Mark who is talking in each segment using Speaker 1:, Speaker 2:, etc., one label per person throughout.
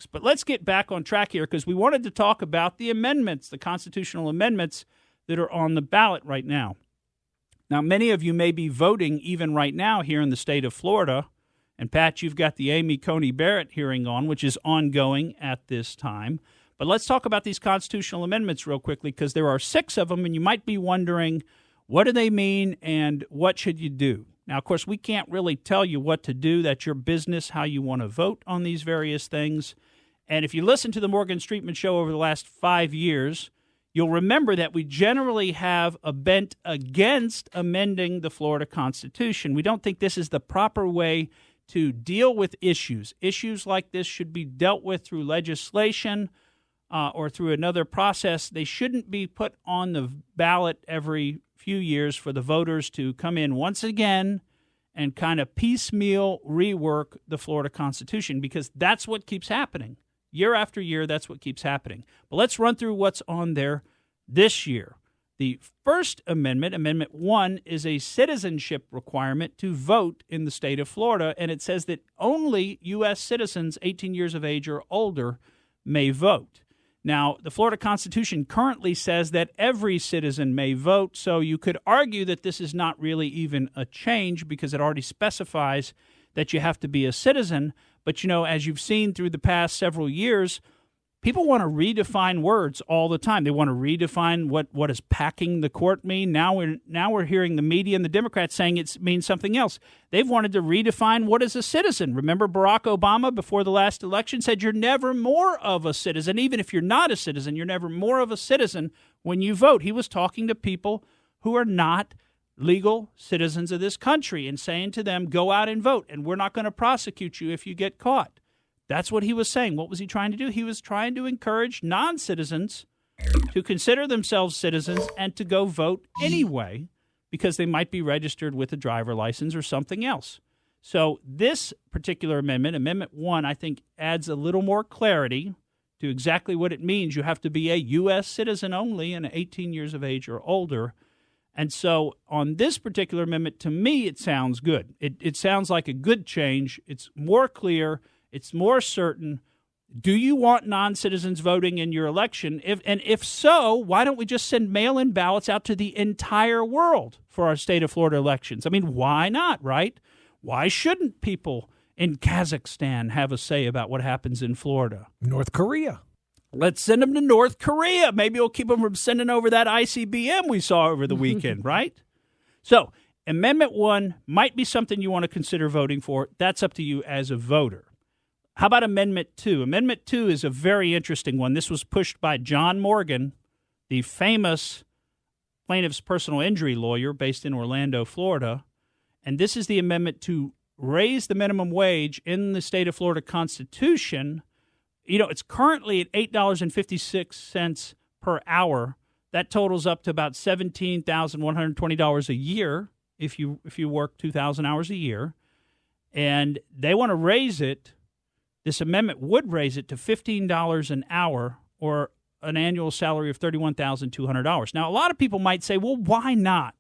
Speaker 1: But let's get back on track here because we wanted to talk about the amendments, the constitutional amendments that are on the ballot right now. Now, many of you may be voting even right now here in the state of Florida. And, Pat, you've got the Amy Coney Barrett hearing on, which is ongoing at this time. But let's talk about these constitutional amendments real quickly because there are 6 of them, and you might be wondering, what do they mean and what should you do? Now, of course, we can't really tell you what to do. That's your business, how you want to vote on these various things. And if you listen to the Morgan Streetman show over the last 5 years, you'll remember that we generally have a bent against amending the Florida Constitution. We don't think this is the proper way to deal with issues. Issues like this should be dealt with through legislation or through another process. They shouldn't be put on the ballot every few years for the voters to come in once again and kind of piecemeal rework the Florida Constitution because that's what keeps happening. Year after year, that's what keeps happening. But let's run through what's on there this year. The First Amendment, Amendment 1, is a citizenship requirement to vote in the state of Florida, and it says that only U.S. citizens 18 years of age or older may vote. Now, the Florida Constitution currently says that every citizen may vote, so you could argue that this is not really even a change because it already specifies that you have to be a citizen. But, you know, as you've seen through the past several years, people want to redefine words all the time. They want to redefine what does packing the court mean. Now we're hearing the media and the Democrats saying it means something else. They've wanted to redefine what is a citizen. Remember Barack Obama before the last election said you're never more of a citizen. Even if you're not a citizen, you're never more of a citizen when you vote. He was talking to people who are not legal citizens of this country and saying to them, go out and vote, and we're not going to prosecute you if you get caught. That's what he was saying. What was he trying to do? He was trying to encourage non-citizens to consider themselves citizens and to go vote anyway because they might be registered with a driver license or something else. So this particular amendment, Amendment 1, I think adds a little more clarity to exactly what it means. You have to be a U.S. citizen only and 18 years of age or older. And so on this particular amendment, to me, it sounds good. It sounds like a good change. It's more clear. It's more certain. Do you want non-citizens voting in your election? If so, why don't we just send mail-in ballots out to the entire world for our state of Florida elections? I mean, why not, right? Why shouldn't people in Kazakhstan have a say about what happens in Florida?
Speaker 2: North Korea.
Speaker 1: Let's send them to North Korea. Maybe it'll keep them from sending over that ICBM we saw over the weekend, right? So Amendment 1 might be something you want to consider voting for. That's up to you as a voter. How about Amendment 2? Amendment 2 is a very interesting one. This was pushed by John Morgan, the famous plaintiff's personal injury lawyer based in Orlando, Florida. And this is the amendment to raise the minimum wage in the state of Florida Constitution. You know, it's currently at $8.56 per hour. That totals up to about $17,120 a year if you work 2,000 hours a year. And they want to raise it. This amendment would raise it to $15 an hour or an annual salary of $31,200. Now, a lot of people might say, well, why not?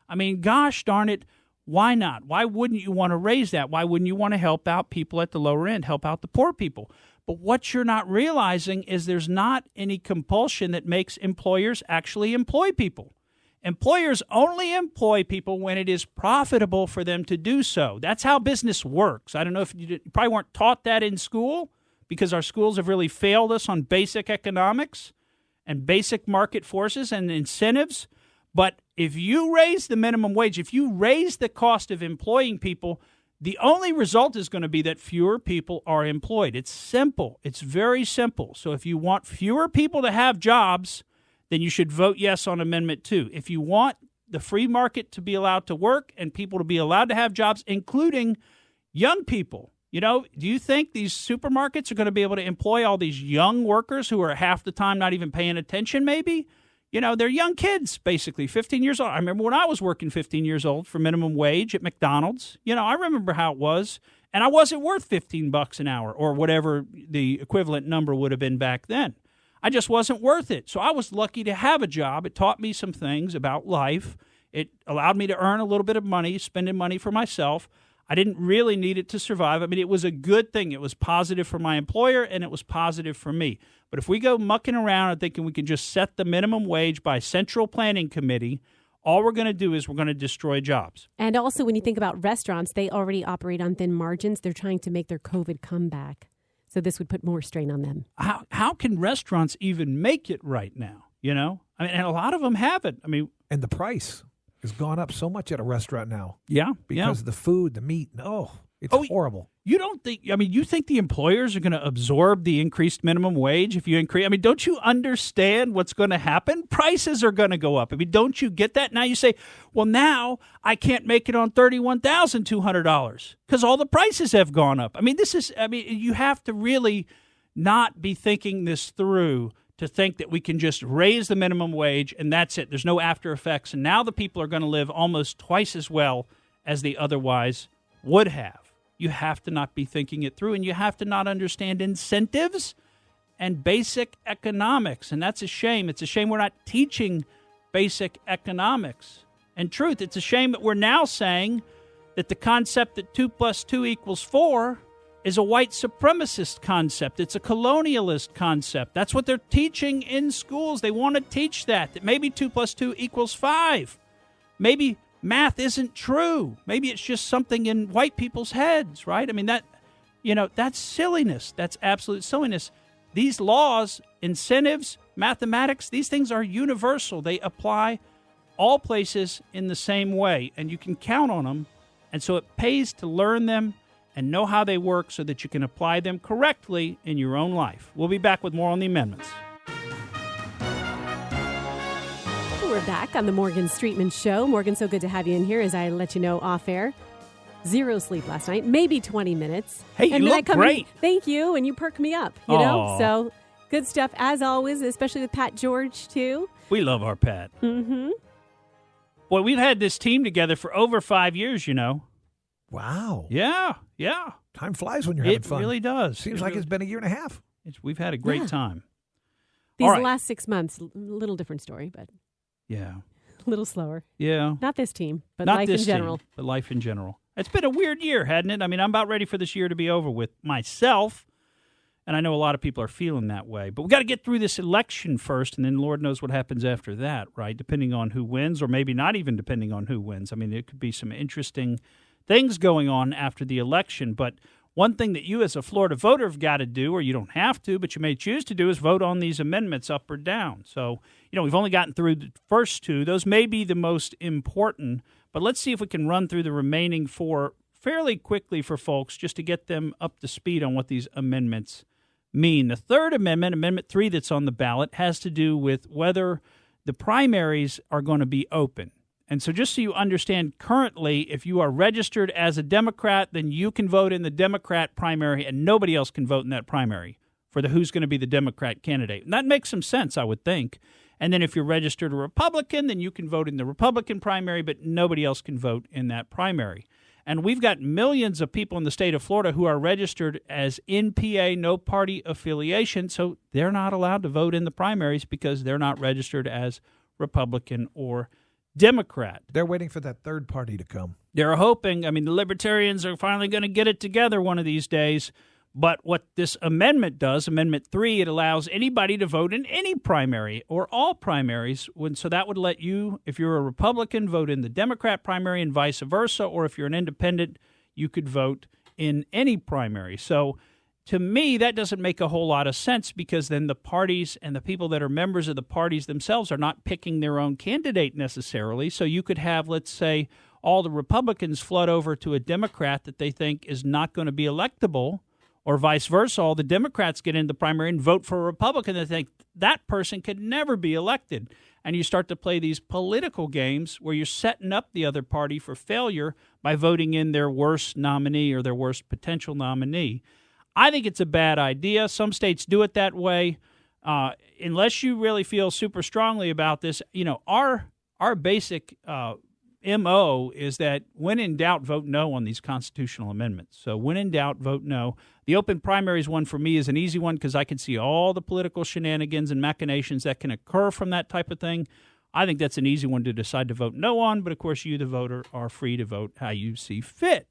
Speaker 1: I mean, gosh darn it, why not? Why wouldn't you want to raise that? Why wouldn't you want to help out people at the lower end, help out the poor people? But what you're not realizing is there's not any compulsion that makes employers actually employ people. Employers only employ people when it is profitable for them to do so. That's how business works. I don't know if you probably weren't taught that in school because our schools have really failed us on basic economics and basic market forces and incentives. But if you raise the minimum wage, if you raise the cost of employing people, the only result is going to be that fewer people are employed. It's simple. It's very simple. So if you want fewer people to have jobs, then you should vote yes on Amendment 2. If you want the free market to be allowed to work and people to be allowed to have jobs, including young people, you know, do you think these supermarkets are going to be able to employ all these young workers who are half the time not even paying attention maybe? You know, they're young kids, basically, 15 years old. I remember when I was working 15 years old for minimum wage at McDonald's. You know, I remember how it was. And I wasn't worth $15 an hour or whatever the equivalent number would have been back then. I just wasn't worth it. So I was lucky to have a job. It taught me some things about life. It allowed me to earn a little bit of money, spending money for myself. I didn't really need it to survive. I mean, it was a good thing. It was positive for my employer, and it was positive for me. But if we go mucking around and thinking we can just set the minimum wage by Central Planning Committee, all we're going to do is we're going to destroy jobs.
Speaker 2: And also, when you think about restaurants, they already operate on thin margins. They're trying to make their COVID comeback. So this would put more strain on them.
Speaker 1: How can restaurants even make it right now? You know? I mean, and a lot of them haven't. I mean,
Speaker 3: and the price has gone up so much at a restaurant now.
Speaker 1: Yeah.
Speaker 3: Because of the food, the meat. It's horrible.
Speaker 1: You don't think, I mean, you think the employers are going to absorb the increased minimum wage if you increase? I mean, don't you understand what's going to happen? Prices are going to go up. I mean, don't you get that? Now you say, well, now I can't make it on $31,200 because all the prices have gone up. I mean, you have to really not be thinking this through to think that we can just raise the minimum wage and that's it. There's no after effects. And now the people are going to live almost twice as well as they otherwise would have. You have to not be thinking it through, and you have to not understand incentives and basic economics. And that's a shame. It's a shame we're not teaching basic economics. And truth, it's a shame that we're now saying that the concept that 2 + 2 = 4 is a white supremacist concept. It's a colonialist concept. That's what they're teaching in schools. They want to teach that maybe 2 + 2 = 5. Maybe math isn't true. Maybe it's just something in white people's heads, right? I mean, that's silliness. That's absolute silliness. These laws, incentives, mathematics, these things are universal. They apply all places in the same way, and you can count on them. And so it pays to learn them and know how they work so that you can apply them correctly in your own life. We'll be back with more on the amendments.
Speaker 2: We're back on the Morgan Streetman Show. Morgan, so good to have you in here. As I let you know off air, 0 sleep last night, maybe 20 minutes.
Speaker 1: Hey,
Speaker 2: and
Speaker 1: you look great.
Speaker 2: Thank you, and you perk me up, you know? So good stuff as always, especially with Pat George, too.
Speaker 1: We love our Pat.
Speaker 2: Mm-hmm.
Speaker 1: Boy, we've had this team together for over 5 years, you know.
Speaker 3: Wow.
Speaker 1: Yeah.
Speaker 3: Time flies when you're having fun.
Speaker 1: It really does.
Speaker 3: Seems like it's been a year and a half.
Speaker 1: We've had a great time.
Speaker 2: These last 6 months, a little different story, but...
Speaker 1: Yeah.
Speaker 2: A little slower.
Speaker 1: Yeah.
Speaker 2: Not this team, but
Speaker 1: Not
Speaker 2: life
Speaker 1: this
Speaker 2: in general.
Speaker 1: Team, but life in general. It's been a weird year, hadn't it? I mean, I'm about ready for this year to be over with myself, and I know a lot of people are feeling that way. But we got to get through this election first, and then Lord knows what happens after that, right? Depending on who wins, or maybe not even depending on who wins. I mean, there could be some interesting things going on after the election, but one thing that you as a Florida voter have got to do, or you don't have to, but you may choose to do, is vote on these amendments up or down. So, we've only gotten through the first two. Those may be the most important, but let's see if we can run through the remaining 4 fairly quickly for folks just to get them up to speed on what these amendments mean. The third amendment, Amendment 3 that's on the ballot, has to do with whether the primaries are going to be open. And so just so you understand, currently, if you are registered as a Democrat, then you can vote in the Democrat primary and nobody else can vote in that primary for who's going to be the Democrat candidate. And that makes some sense, I would think. And then if you're registered a Republican, then you can vote in the Republican primary, but nobody else can vote in that primary. And we've got millions of people in the state of Florida who are registered as NPA, no party affiliation, so they're not allowed to vote in the primaries because they're not registered as Republican or Democrat.
Speaker 3: They're waiting for that third party to come.
Speaker 1: They're hoping. I mean, the Libertarians are finally going to get it together one of these days. But what this amendment does, Amendment 3, it allows anybody to vote in any primary or all primaries. So that would let you, if you're a Republican, vote in the Democrat primary and vice versa. Or if you're an independent, you could vote in any primary. So to me, that doesn't make a whole lot of sense because then the parties and the people that are members of the parties themselves are not picking their own candidate necessarily. So you could have, let's say, all the Republicans flood over to a Democrat that they think is not going to be electable, or vice versa. All the Democrats get into the primary and vote for a Republican that think that person could never be elected. And you start to play these political games where you're setting up the other party for failure by voting in their worst nominee or their worst potential nominee. I think it's a bad idea. Some states do it that way. Unless you really feel super strongly about this, our basic MO is that when in doubt, vote no on these constitutional amendments. So when in doubt, vote no. The open primaries one for me is an easy one because I can see all the political shenanigans and machinations that can occur from that type of thing. I think that's an easy one to decide to vote no on, but of course you, the voter, are free to vote how you see fit.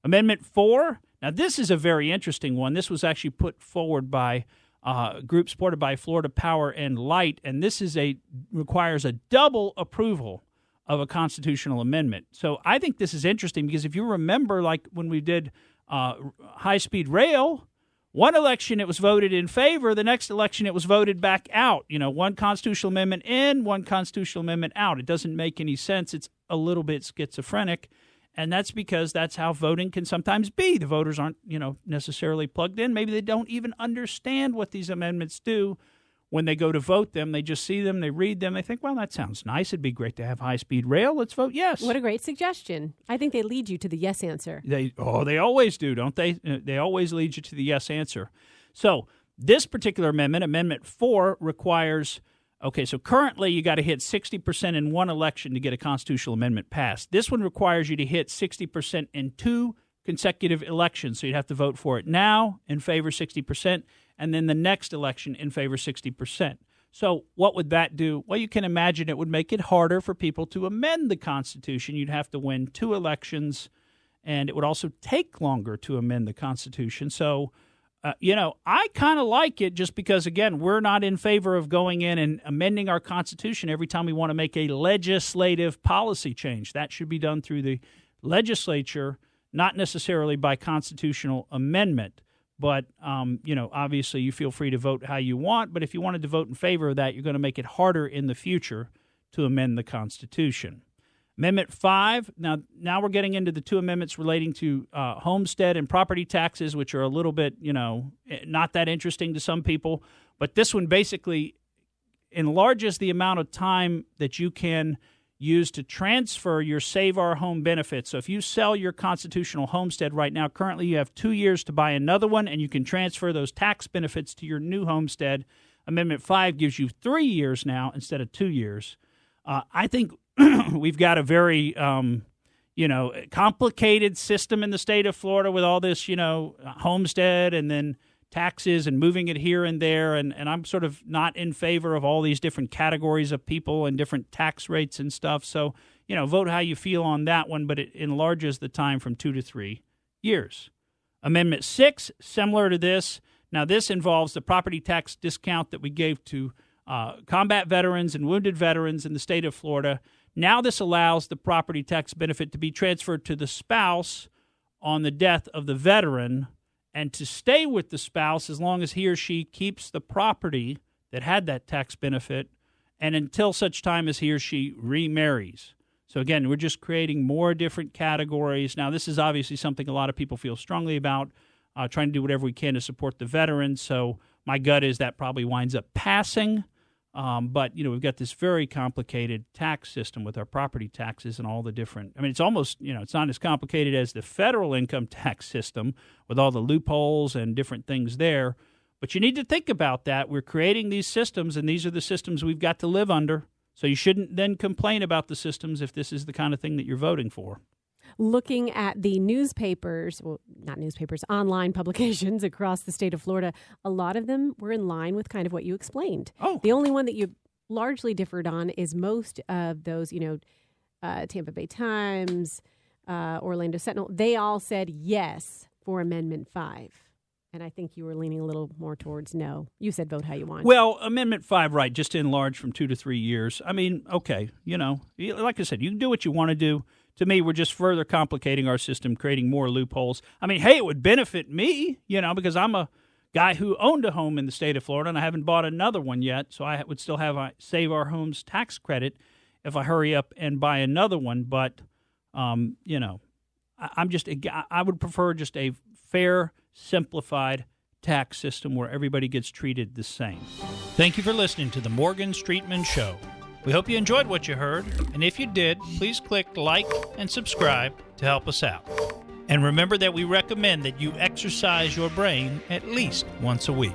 Speaker 1: Amendment 4, now this is a very interesting one. This was actually put forward by a group supported by Florida Power and Light, and this is requires a double approval of a constitutional amendment. So I think this is interesting because if you remember, like when we did high-speed rail, one election it was voted in favor, the next election it was voted back out. One constitutional amendment in, one constitutional amendment out. It doesn't make any sense. It's a little bit schizophrenic. And that's because that's how voting can sometimes be. The voters aren't, necessarily plugged in. Maybe they don't even understand what these amendments do when they go to vote them. They just see them, they read them, they think, well, that sounds nice. It'd be great to have high-speed rail. Let's vote yes.
Speaker 2: What a great suggestion. I think they lead you to the yes answer.
Speaker 1: They always do, don't they? They always lead you to the yes answer. So this particular amendment, Amendment 4, requires... Okay, so currently you got to hit 60% in one election to get a constitutional amendment passed. This one requires you to hit 60% in 2 consecutive elections. So you'd have to vote for it now in favor 60%, and then the next election in favor 60%. So what would that do? Well, you can imagine it would make it harder for people to amend the Constitution. You'd have to win 2 elections, and it would also take longer to amend the Constitution. So I kind of like it just because, again, we're not in favor of going in and amending our Constitution every time we want to make a legislative policy change. That should be done through the legislature, not necessarily by constitutional amendment. But, obviously you feel free to vote how you want. But if you wanted to vote in favor of that, you're going to make it harder in the future to amend the Constitution. Amendment 5, now we're getting into the 2 amendments relating to homestead and property taxes, which are a little bit, not that interesting to some people. But this one basically enlarges the amount of time that you can use to transfer your Save Our Home benefits. So if you sell your constitutional homestead right now, currently you have 2 years to buy another one, and you can transfer those tax benefits to your new homestead. Amendment 5 gives you 3 years now instead of 2 years. I think we've got a very, complicated system in the state of Florida with all this, homestead and then taxes and moving it here and there. And I'm sort of not in favor of all these different categories of people and different tax rates and stuff. So, vote how you feel on that one, but it enlarges the time from 2 to 3 years. Amendment 6, similar to this. Now, this involves the property tax discount that we gave to combat veterans and wounded veterans in the state of Florida. Now this allows the property tax benefit to be transferred to the spouse on the death of the veteran and to stay with the spouse as long as he or she keeps the property that had that tax benefit and until such time as he or she remarries. So again, we're just creating more different categories. Now this is obviously something a lot of people feel strongly about, trying to do whatever we can to support the veterans. So my gut is that probably winds up passing. But, we've got this very complicated tax system with our property taxes and all the different – it's almost, it's not as complicated as the federal income tax system with all the loopholes and different things there. But you need to think about that. We're creating these systems, and these are the systems we've got to live under. So you shouldn't then complain about the systems if this is the kind of thing that you're voting for.
Speaker 2: Looking at the newspapers, well, not newspapers, online publications across the state of Florida, a lot of them were in line with kind of what you explained.
Speaker 1: Oh.
Speaker 2: The only one that you largely differed on is most of those, Tampa Bay Times, Orlando Sentinel, they all said yes for Amendment 5. And I think you were leaning a little more towards no. You said vote how you want.
Speaker 1: Well, Amendment 5, right, just to enlarge from 2 to 3 years. Okay, like I said, you can do what you want to do. To me, we're just further complicating our system, creating more loopholes. Hey, it would benefit me, because I'm a guy who owned a home in the state of Florida, and I haven't bought another one yet, so I would still have a Save Our Homes tax credit if I hurry up and buy another one. But, I would prefer just a fair, simplified tax system where everybody gets treated the same. Thank you for listening to the Morgan Streetman Show. We hope you enjoyed what you heard, and if you did, please click like and subscribe to help us out. And remember that we recommend that you exercise your brain at least once a week.